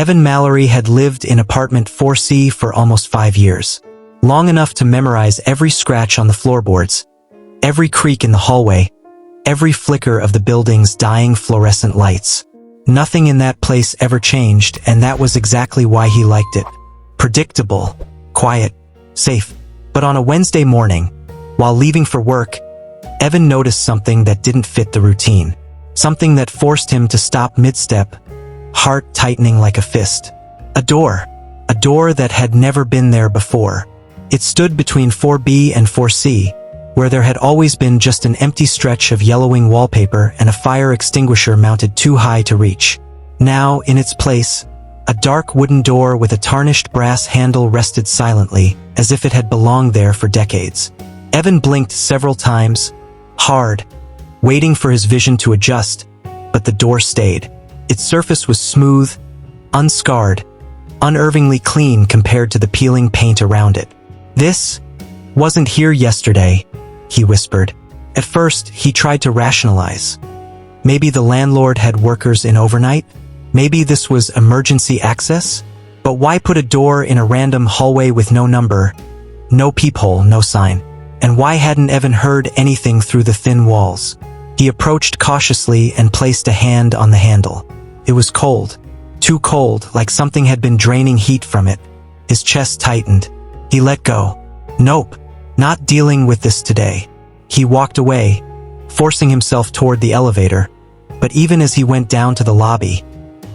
Evan Mallory had lived in apartment 4C for almost 5 years. Long enough to memorize every scratch on the floorboards, every creak in the hallway, every flicker of the building's dying fluorescent lights. Nothing in that place ever changed, and that was exactly why he liked it. Predictable, quiet, safe. But on a Wednesday morning, while leaving for work, Evan noticed something that didn't fit the routine. Something that forced him to stop mid-step, heart tightening like a fist. A door that had never been there before. It stood between 4B and 4C, where there had always been just an empty stretch of yellowing wallpaper and a fire extinguisher mounted too high to reach. Now, in its place, a dark wooden door with a tarnished brass handle rested silently, as if it had belonged there for decades. Evan blinked several times, hard, waiting for his vision to adjust, but the door stayed. Its surface was smooth, unscarred, unervingly clean compared to the peeling paint around it. "This wasn't here yesterday," he whispered. At first, he tried to rationalize. Maybe the landlord had workers in overnight? Maybe this was emergency access? But why put a door in a random hallway with no number, no peephole, no sign? And why hadn't Evan heard anything through the thin walls? He approached cautiously and placed a hand on the handle. It was cold. Too cold, like something had been draining heat from it. His chest tightened. He let go. Nope, not dealing with this today. He walked away, forcing himself toward the elevator. But even as he went down to the lobby,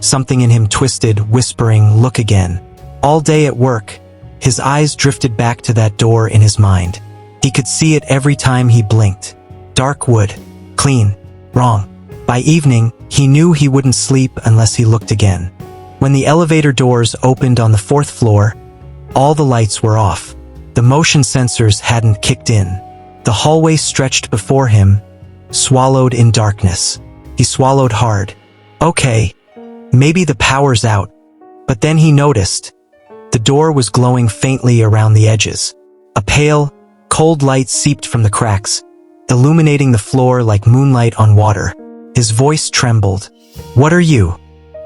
something in him twisted, whispering, "Look again." All day at work, his eyes drifted back to that door in his mind. He could see it every time he blinked. Dark wood. Clean. Wrong. By evening, he knew he wouldn't sleep unless he looked again. When the elevator doors opened on the 4th floor, all the lights were off. The motion sensors hadn't kicked in. The hallway stretched before him, swallowed in darkness. He swallowed hard. Okay, maybe the power's out. But then he noticed. The door was glowing faintly around the edges. A pale, cold light seeped from the cracks, illuminating the floor like moonlight on water. His voice trembled. "What are you?"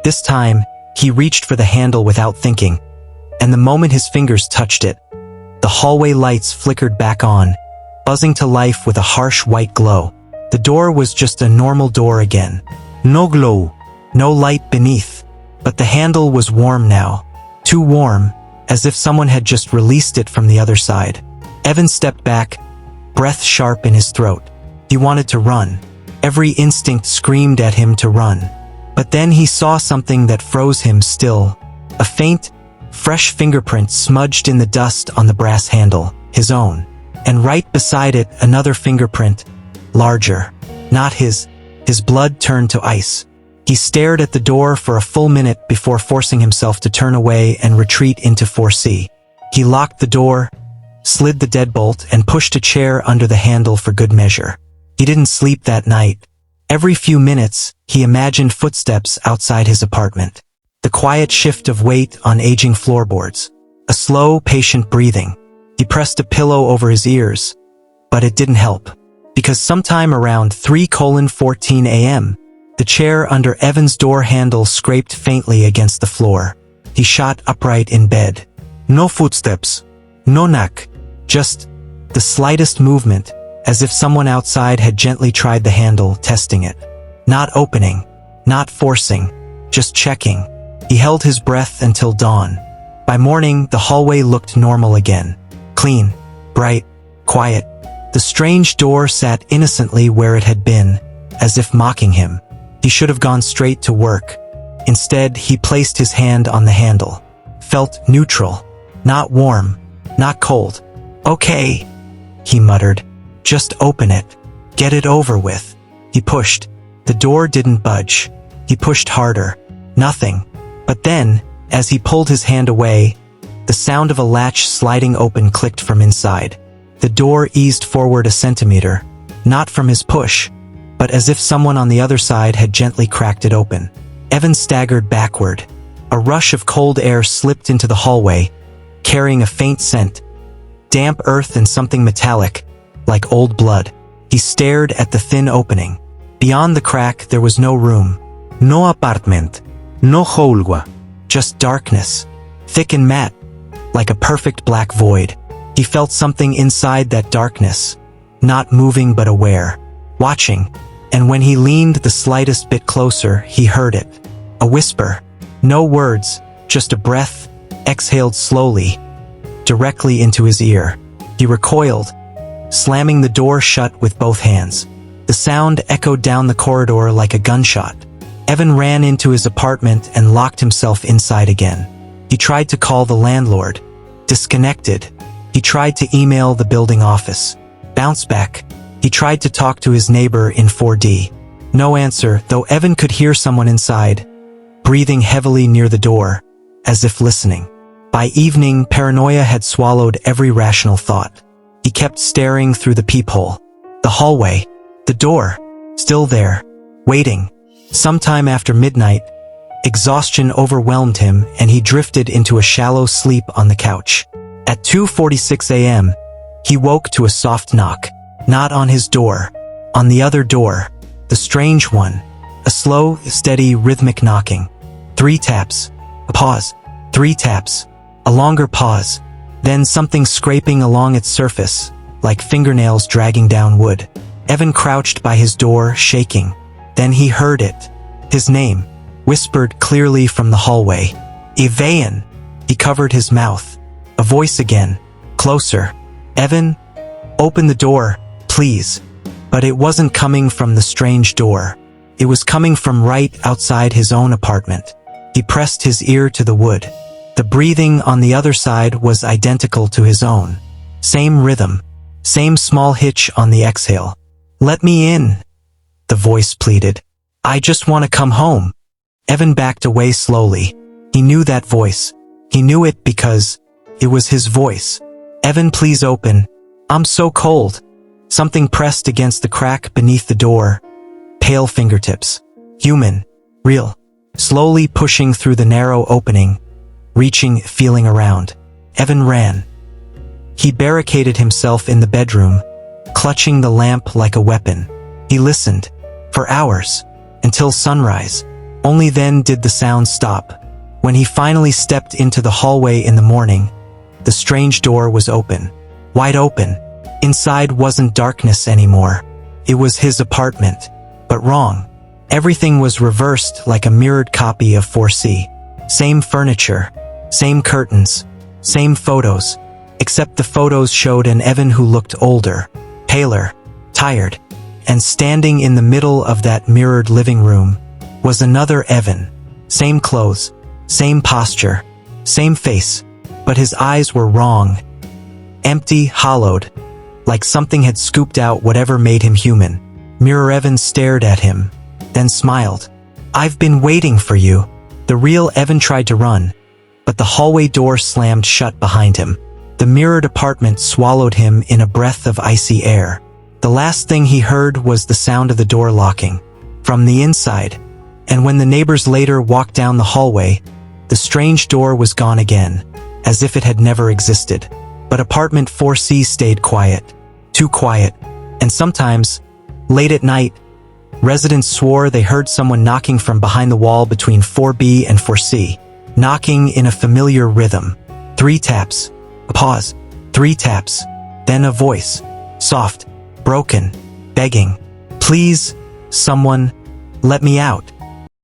This time, he reached for the handle without thinking, and the moment his fingers touched it, the hallway lights flickered back on, buzzing to life with a harsh white glow. The door was just a normal door again. No glow, no light beneath, but the handle was warm now. Too warm, as if someone had just released it from the other side. Evan stepped back, breath sharp in his throat. He wanted to run. Every instinct screamed at him to run. But then he saw something that froze him still. A faint, fresh fingerprint smudged in the dust on the brass handle, his own. And right beside it, another fingerprint, larger. Not his. His blood turned to ice. He stared at the door for a full minute before forcing himself to turn away and retreat into 4C. He locked the door, slid the deadbolt, and pushed a chair under the handle for good measure. He didn't sleep that night. Every few minutes, he imagined footsteps outside his apartment. The quiet shift of weight on aging floorboards. A slow, patient breathing. He pressed a pillow over his ears, but it didn't help. Because sometime around 3:14 a.m., the chair under Evan's door handle scraped faintly against the floor. He shot upright in bed. No footsteps. No knock. Just the slightest movement, as if someone outside had gently tried the handle, testing it. Not opening, not forcing, just checking. He held his breath until dawn. By morning, the hallway looked normal again. Clean, bright, quiet. The strange door sat innocently where it had been, as if mocking him. He should have gone straight to work. Instead, he placed his hand on the handle. Felt neutral. Not warm, not cold. "Okay," he muttered. "Just open it. Get it over with." He pushed. The door didn't budge. He pushed harder. Nothing. But then, as he pulled his hand away, the sound of a latch sliding open clicked from inside. The door eased forward a centimeter, not from his push, but as if someone on the other side had gently cracked it open. Evan staggered backward. A rush of cold air slipped into the hallway, carrying a faint scent, damp earth and something metallic, like old blood. He stared at the thin opening. Beyond the crack, there was no room. No apartment. No hallway. just darkness, thick and matte, like a perfect black void. He felt something inside that darkness, not moving but aware, watching, and when he leaned the slightest bit closer, he heard it. A whisper, no words, just a breath, exhaled slowly, directly into his ear. He recoiled, slamming the door shut with both hands. The sound echoed down the corridor like a gunshot. Evan ran into his apartment and locked himself inside again. He tried to call the landlord. Disconnected. He tried to email the building office. Bounce back. He tried to talk to his neighbor in 4D. No answer, though Evan could hear someone inside, breathing heavily near the door, as if listening. By evening, paranoia had swallowed every rational thought. He kept staring through the peephole. The hallway. The door. Still there. Waiting. Sometime after midnight, exhaustion overwhelmed him and he drifted into a shallow sleep on the couch. At 2:46 a.m., he woke to a soft knock. Not on his door. On the other door. The strange one. A slow, steady, rhythmic knocking. 3 taps. A pause. 3 taps. A longer pause. Then something scraping along its surface, like fingernails dragging down wood. Evan crouched by his door, shaking. Then he heard it. His name, whispered clearly from the hallway. Evan! He covered his mouth. A voice again. Closer. Evan? Open the door, please. But it wasn't coming from the strange door. It was coming from right outside his own apartment. He pressed his ear to the wood. The breathing on the other side was identical to his own. Same rhythm. Same small hitch on the exhale. Let me in, the voice pleaded. I just want to come home. Evan backed away slowly. He knew that voice. He knew it because it was his voice. Evan, please open. I'm so cold. Something pressed against the crack beneath the door. Pale fingertips. Human. Real. Slowly pushing through the narrow opening. Reaching, feeling around. Evan ran. He barricaded himself in the bedroom, clutching the lamp like a weapon. He listened. For hours. Until sunrise. Only then did the sound stop. When he finally stepped into the hallway in the morning, the strange door was open. Wide open. Inside wasn't darkness anymore. It was his apartment. But wrong. Everything was reversed like a mirrored copy of 4C. Same furniture. Same curtains. Same photos. Except the photos showed an Evan who looked older, paler, tired. And standing in the middle of that mirrored living room was another Evan. Same clothes. Same posture. Same face. But his eyes were wrong. Empty, hollowed. Like something had scooped out whatever made him human. Mirror Evan stared at him, then smiled. I've been waiting for you. The real Evan tried to run, but the hallway door slammed shut behind him. The mirrored apartment swallowed him in a breath of icy air. The last thing he heard was the sound of the door locking from the inside, and when the neighbors later walked down the hallway, the strange door was gone again, as if it had never existed. But apartment 4C stayed quiet. Too quiet. And sometimes, late at night, residents swore they heard someone knocking from behind the wall between 4B and 4C. Knocking in a familiar rhythm. 3 taps. A pause. 3 taps. Then a voice. Soft. Broken. Begging. Please, someone, let me out.